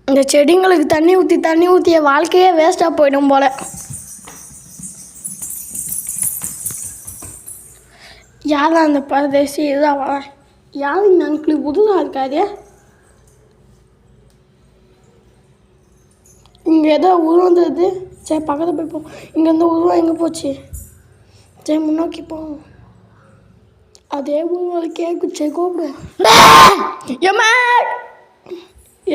இந்த செடிங்களுக்கு தண்ணி ஊற்றிய வாழ்க்கையே வேஸ்ட்டாக போயிடும் போல். யாரும் அந்த பரதேசி இதாவா யாரும் இந்த அங்கிள் புதுசாக இருக்காது. இங்கே ஏதோ உருவந்தது. சரி பக்கத்தில் போய் போ. இங்கேருந்து உருவம் எங்கே போச்சு? சரி முன்னோக்கி போவோம். அதே உருவம் கேட்குச்சே கூப்பிடு.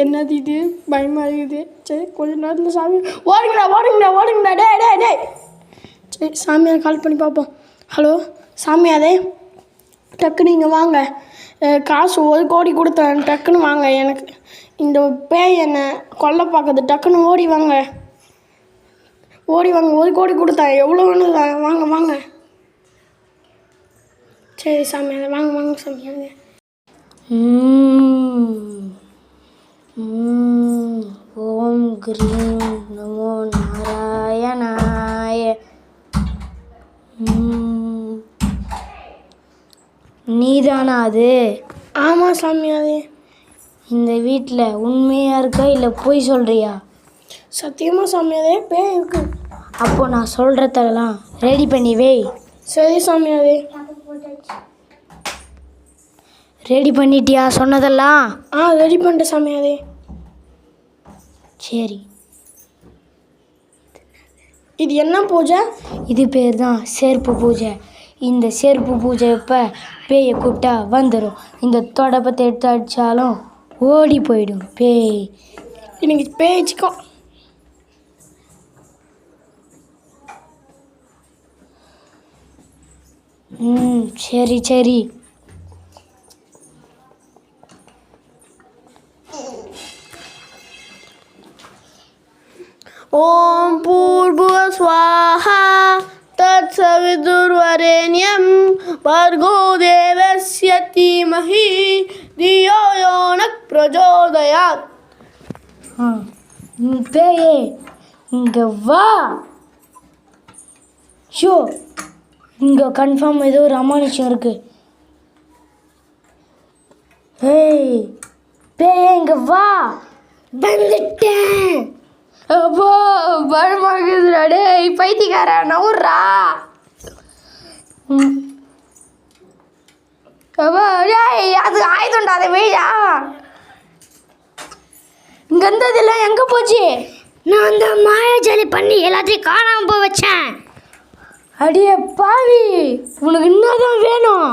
என்னது இது? பயமாக இருக்குது. சரி கொஞ்ச நேரத்தில் சாமி ஓடுங்கடா டே. சரி சாமியார் கால் பண்ணி பார்ப்போம். ஹலோ சாமியாரே, டக்குன்னு இங்கே வாங்க. காசு 1 கோடி கொடுத்தேன், டக்குன்னு வாங்க. எனக்கு இந்த பேய் என்னை கொல்ல பார்க்குது. டக்குன்னு ஓடி வாங்க. 1 கோடி கொடுத்தேன். எவ்வளோ வேணும்? வாங்க. சரி சாமியாரே வாங்க சாமியாரே. ஓம் கிரீம் நமோ நாராயணாய. நீதானா அது? ஆமாம் சாமியாரே. இந்த வீட்டில் உண்மையாக இருக்கா இல்லை பொய் சொல்கிறியா? சத்தியமாக சாமியாரே பேய் இருக்கு. அப்போ நான் சொல்கிறதெல்லாம் ரெடி பண்ணி வை. சரி சாமியாரே. ரெடி பண்ணிட்டியா சொன்னதெல்லாம்? ரெடி பண்ணிட்டேன் சாமியாரே. சரி, இது என்ன பூஜை? இது பேர் தான் செருப்பு பூஜை. இந்த செருப்பு பூஜை இப்போ பேயை கூப்பிட்டா வந்துடும். இந்த தொடப்பத்தை எடுத்து அடித்தாலும் ஓடி போயிடும் பேய். இன்னைக்கு பேய்ச்சிக்கோ. சரி. ஓம் பூர்புவ ஸ்வாஹா தத்சவிதுர்வரேண்யம் வர்கோ தேவஸ்ய தீமஹி தியோ யோ ந பிரச்சோதயாத். பேயே இங்கே வா. ஷோ இங்கே கன்ஃபார்ம் ஏதோ ஒரு அமானுஷம் இருக்குது. ஏய் பேயே இங்கே வா. வந்துட்டேன். அப்போ பயமாகுதுடா டேய் பைத்தியக்கார நவுறா. அப்போ டேய் அது ஆயுதம்டா, அதை வெய்யா. இங்கே இருந்ததெல்லாம் எங்கே போச்சு? நான் அந்த மாயாஜாலி பண்ணி எல்லாத்தையும் காணாமல் போய் வச்சேன். அடியே பாவி, உனக்கு என்னதான் வேணும்?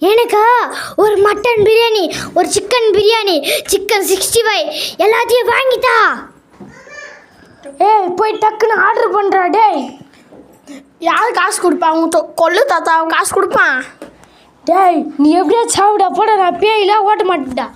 எனக்கு ஒரு மட்டன் பிரியாணி, ஒரு சிக்கன் பிரியாணி, சிக்கன் 65 எல்லாத்தையும் வாங்கிட்டா. ஏய் போய் டக்குன்னு ஆர்டர் பண்ணுறா டேய். யார் காசு கொடுப்பா? அவங்க கொள்ளு தாத்தா அவன் காசு கொடுப்பான். டேய் நீ எப்படியா சாப்பிடா போட, நான் பேயெல்லாம் ஓட்ட மாட்டேன்டா.